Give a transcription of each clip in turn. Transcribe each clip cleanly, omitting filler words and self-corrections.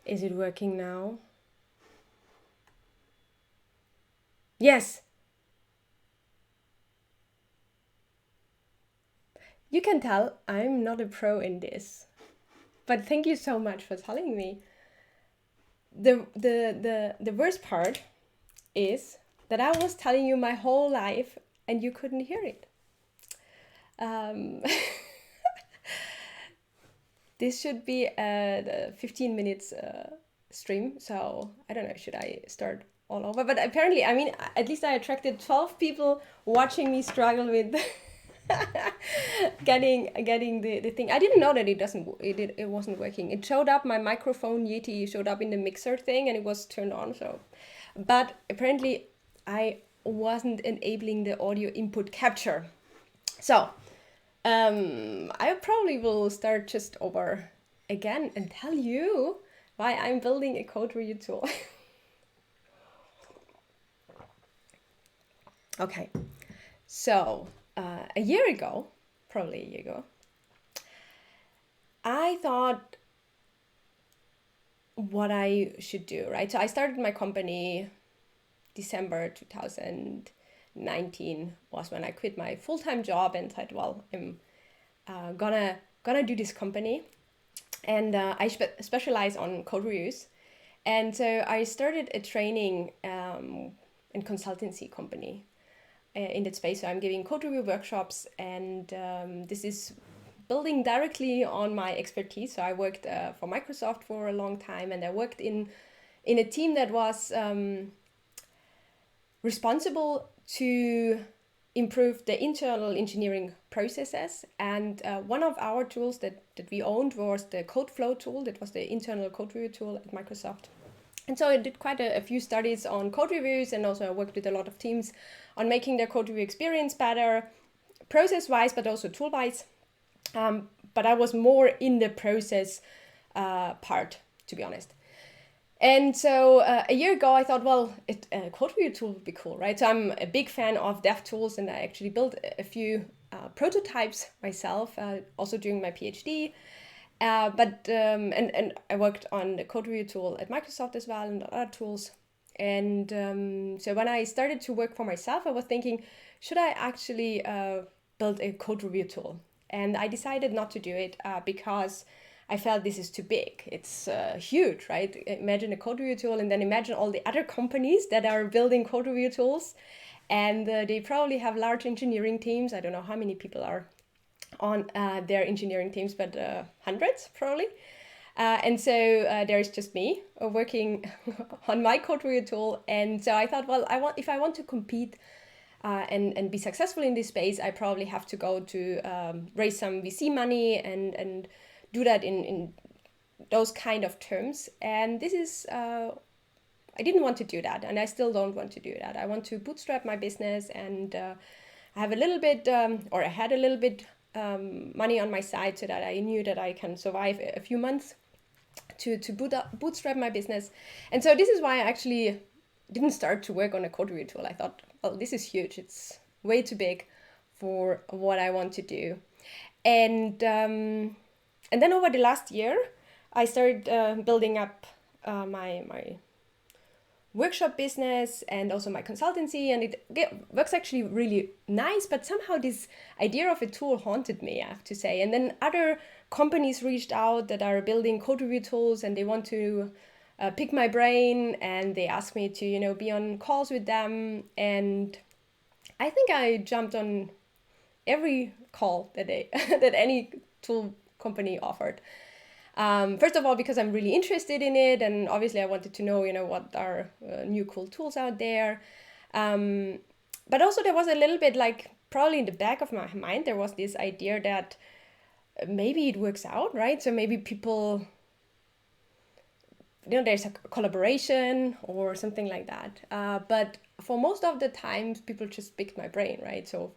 Is it working now? Yes, you can tell I'm not a pro in this. But thank you so much for telling me. The worst part is that I was telling you my whole life and you couldn't hear it. Um, this should be a 15 minutes stream, so I don't know, should I start all over? But apparently, I mean, at least I attracted 12 people watching me struggle with getting the thing. I didn't know that it wasn't working. It showed up, my microphone Yeti showed up in the mixer thing and it was turned on, so but apparently I wasn't enabling the audio input capture. So I probably will start just over again and tell you why I'm building a code review tool. Okay, so a year ago, probably a year ago, I thought what I should do, right? So I started my company December 2019 was when I quit my full-time job and said, well, I'm gonna do this company, and I specialize on code reviews. And so I started a training and consultancy company in that space. So I'm giving code review workshops, and this is building directly on my expertise. So I worked for Microsoft for a long time, and I worked in a team that was responsible to improve the internal engineering processes. And one of our tools that we owned was the code flow tool. That was the internal code review tool at Microsoft. And so I did quite a few studies on code reviews, and also I worked with a lot of teams on making their code review experience better, process-wise, but also tool-wise. But I was more in the process part, to be honest. And so a year ago, I thought, well, a code review tool would be cool, right? So I'm a big fan of dev tools, and I actually built a few prototypes myself, also during my PhD. And I worked on the code review tool at Microsoft as well, and other tools. And so when I started to work for myself, I was thinking, should I actually build a code review tool? And I decided not to do it because I felt this is too big. It's huge, right? Imagine a code review tool, and then imagine all the other companies that are building code review tools. And they probably have large engineering teams. I don't know how many people are on their engineering teams, but hundreds probably. And so there's just me working on my code review tool. And so I thought, well, if I want to compete and be successful in this space, I probably have to go to raise some VC money and do that in those kind of terms. And this is, I didn't want to do that, and I still don't want to do that. I want to bootstrap my business, and I have a little bit, or I had a little bit money on my side, so that I knew that I can survive a few months to bootstrap my business. And so this is why I actually didn't start to work on a code review tool. I thought, well, this is huge. It's way too big for what I want to do. And then over the last year, I started building up my workshop business and also my consultancy, and it works actually really nice. But somehow this idea of a tool haunted me, I have to say. And then other companies reached out that are building code review tools, and they want to pick my brain, and they asked me to be on calls with them. And I think I jumped on every call that that any tool company offered. First of all, because I'm really interested in it, and obviously I wanted to know, what are new cool tools out there. But also there was a little bit, like, probably in the back of my mind, there was this idea that maybe it works out, right? So maybe people, there's a collaboration or something like that. But for most of the times, people just picked my brain, right? So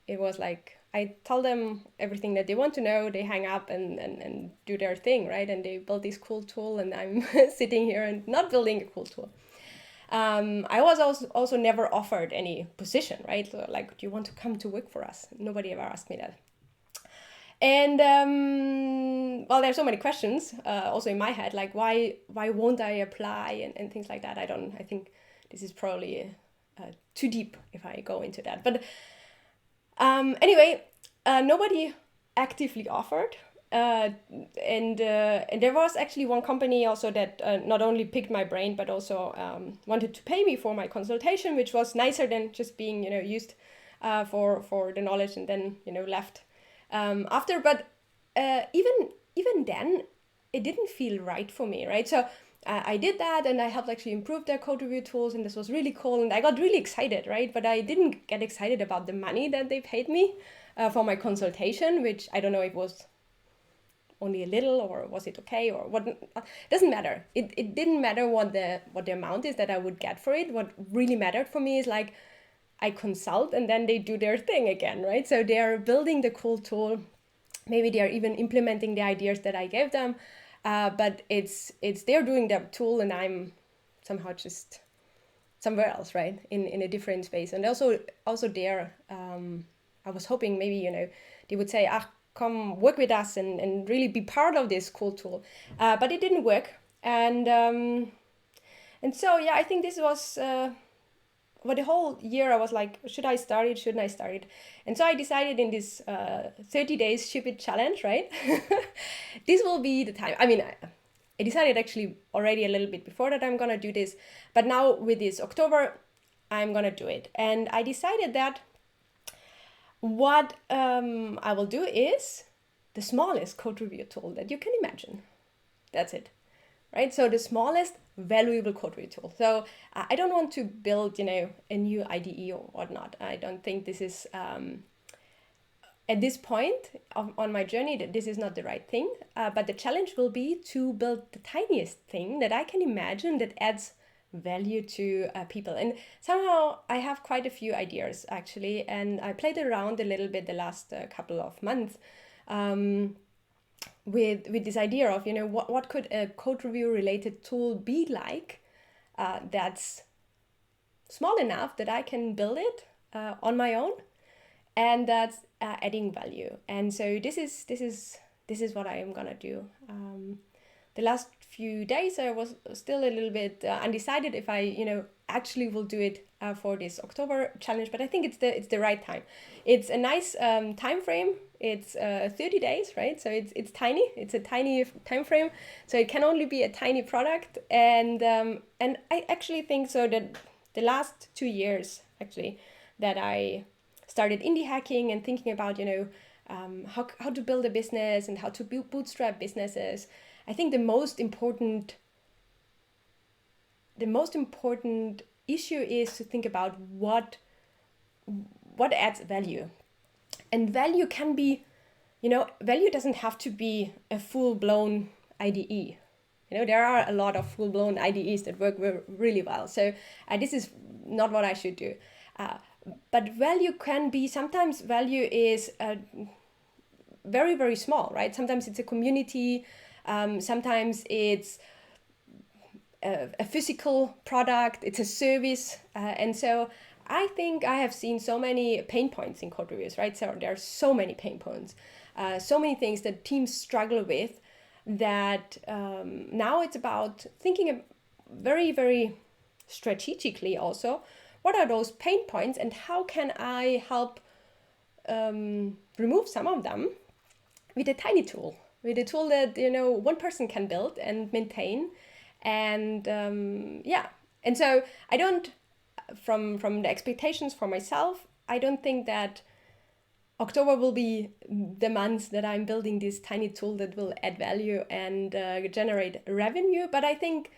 it was like, I tell them everything that they want to know, they hang up and do their thing, right? And they build this cool tool, and I'm sitting here and not building a cool tool. I was also never offered any position, right? So, like, do you want to come to work for us? Nobody ever asked me that. And well, there's so many questions also in my head, like why won't I apply and things like that. I think this is probably too deep if I go into that. But anyway, nobody actively offered. And there was actually one company also that not only picked my brain but also wanted to pay me for my consultation, which was nicer than just being used for the knowledge and then left after. But even then, it didn't feel right for me, right? So I did that, and I helped actually improve their code review tools, and this was really cool, and I got really excited, right? But I didn't get excited about the money that they paid me for my consultation, which I don't know if it was only a little or was it okay or what. It doesn't matter. It didn't matter what the amount is that I would get for it. What really mattered for me is like I consult and then they do their thing again, right? So they're building the cool tool. Maybe they're even implementing the ideas that I gave them, but it's they're doing their tool and I'm somehow just somewhere else, right? In a different space. And also there, I was hoping maybe they would say, come work with us and really be part of this cool tool, but it didn't work. And so yeah, I think this was. For the whole year, I was like, should I start it? Shouldn't I start it? And so I decided in this 30 days ship it challenge, right? This will be the time. I mean, I decided actually already a little bit before that I'm going to do this. But now with this October, I'm going to do it. And I decided that what I will do is the smallest code review tool that you can imagine. That's it, right? So the smallest valuable code review tool. So I don't want to build, a new IDE or whatnot. I don't think this is, at this point on my journey, that this is not the right thing. But the challenge will be to build the tiniest thing that I can imagine that adds value to people. And somehow I have quite a few ideas actually. And I played around a little bit the last couple of months. With this idea of what could a code review related tool be like that's small enough that I can build it on my own and that's adding value. And so this is what I am gonna do. The last few days I was still a little bit undecided if I actually will do it for this October challenge, but I think it's the right time. It's a nice time frame. It's 30 days, right? So it's tiny. It's a tiny time frame. So it can only be a tiny product. And I actually think so that the last 2 years actually that I started indie hacking and thinking about how to build a business and how to bootstrap businesses. I think the most important issue is to think about what adds value. And value can be, value doesn't have to be a full-blown IDE. There are a lot of full-blown IDEs that work really well. So this is not what I should do. But value can be, sometimes value is very, very small, right? Sometimes it's a community. Sometimes it's a physical product, it's a service. And so I think I have seen so many pain points in code reviews, right? So there are so many pain points, so many things that teams struggle with that now it's about thinking very, very strategically also, what are those pain points and how can I help remove some of them with a tiny tool, with a tool that, one person can build and maintain. And and so I don't, from the expectations for myself, I don't think that October will be the month that I'm building this tiny tool that will add value and generate revenue. But I think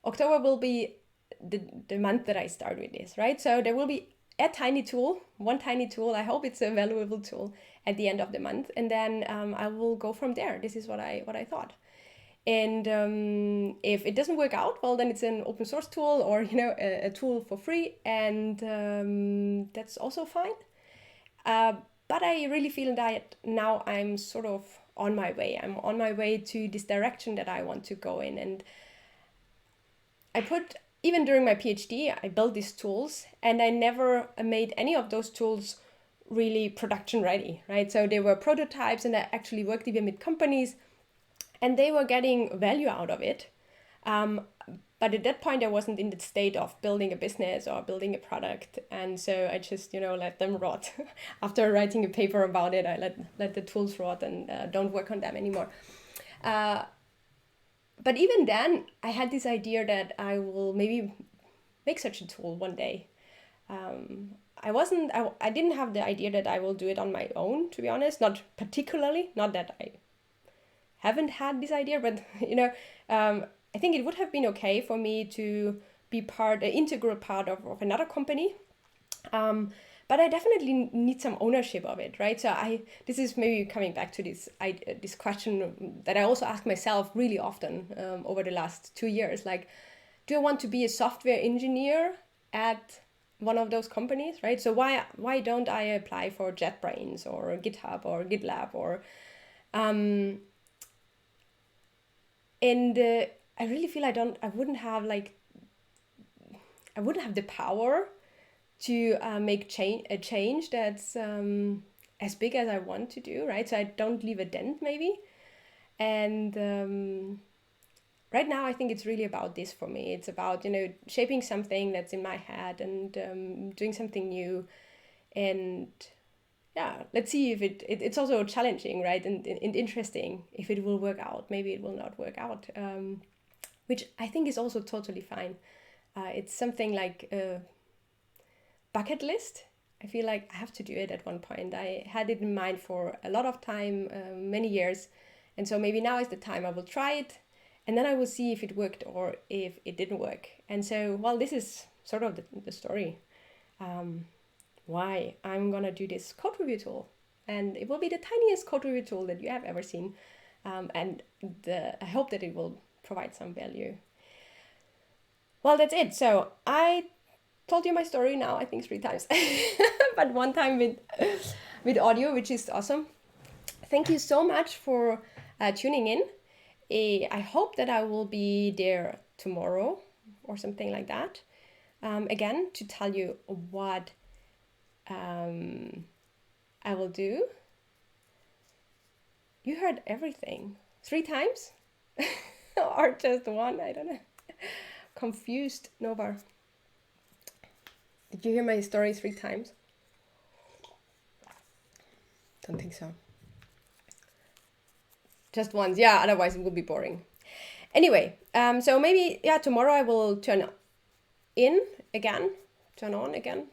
October will be the month that I start with this, right? So there will be a tiny tool, one tiny tool. I hope it's a valuable tool at the end of the month. And then I will go from there. This is what I thought. And if it doesn't work out, well, then it's an open source tool or, a tool for free. And that's also fine. But I really feel that now I'm sort of on my way. I'm on my way to this direction that I want to go in. And even during my PhD, I built these tools and I never made any of those tools really production ready, right? So they were prototypes, and I actually worked even with companies, and they were getting value out of it. But at that point, I wasn't in the state of building a business or building a product, and so I just let them rot. After writing a paper about it, I let the tools rot and don't work on them anymore. But even then, I had this idea that I will maybe make such a tool one day. I didn't have the idea that I will do it on my own, to be honest. Not particularly, not that I haven't had this idea, but I think it would have been okay for me to be an integral part of another company. But I definitely need some ownership of it, right? So this is maybe coming back to this question that I also ask myself really often over the last 2 years. Like, do I want to be a software engineer at one of those companies, right? So why don't I apply for JetBrains or GitHub or GitLab or I really feel I wouldn't have the power to make a change that's as big as I want to do, right? So I don't leave a dent maybe. And right now I think it's really about this for me. It's about, shaping something that's in my head and doing something new. And yeah, let's see if it's also challenging, right? And interesting if it will work out. Maybe it will not work out, which I think is also totally fine. It's something like a bucket list. I feel like I have to do it at one point. I had it in mind for a lot of time, many years. And so maybe now is the time I will try it. And then I will see if it worked or if it didn't work. And so, well, this is sort of the story. Why I'm gonna do this code review tool, and it will be the tiniest code review tool that you have ever seen, and I hope that it will provide some value. Well, that's it. So I told you my story now, I think 3 times, but 1 time with audio, which is awesome. Thank you so much for tuning in. I hope that I will be there tomorrow or something like that, again, to tell you what I will do. You heard everything 3 times or just 1, I don't know. Confused Nova. Did you hear my story 3 times? Don't think so. Just once, yeah, otherwise it would be boring. Anyway, so maybe, yeah, tomorrow I will turn on again,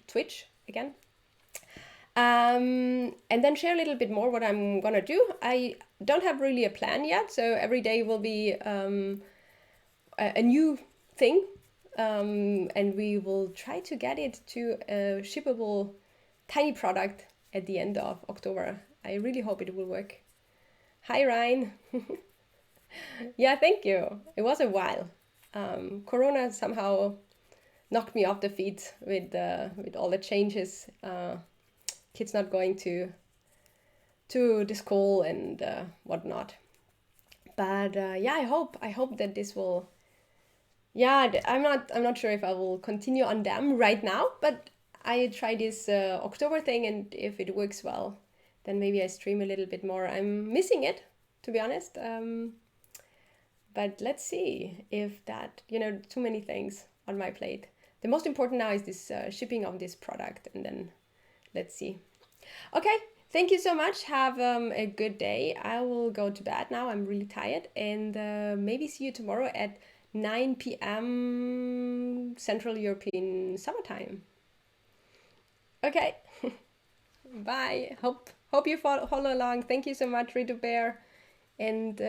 Twitch again. And then share a little bit more what I'm gonna do. I don't have really a plan yet, so every day will be a new thing, and we will try to get it to a shippable tiny product at the end of October. I really hope it will work. Hi Ryan. Yeah, thank you. It was a while. Corona somehow knocked me off the feet with all the changes. Kids not going to the school and whatnot. But yeah, I hope that this will. Yeah, I'm not sure if I will continue on them right now, but I try this October thing, and if it works well, then maybe I stream a little bit more. I'm missing it, to be honest. But let's see if that, too many things on my plate. The most important now is this shipping of this product, and then let's see. Okay, thank you so much. Have a good day. I will go to bed now. I'm really tired, and maybe see you tomorrow at 9 p.m. Central European Summertime. Okay, bye. Hope you follow along. Thank you so much, Rita Bear, and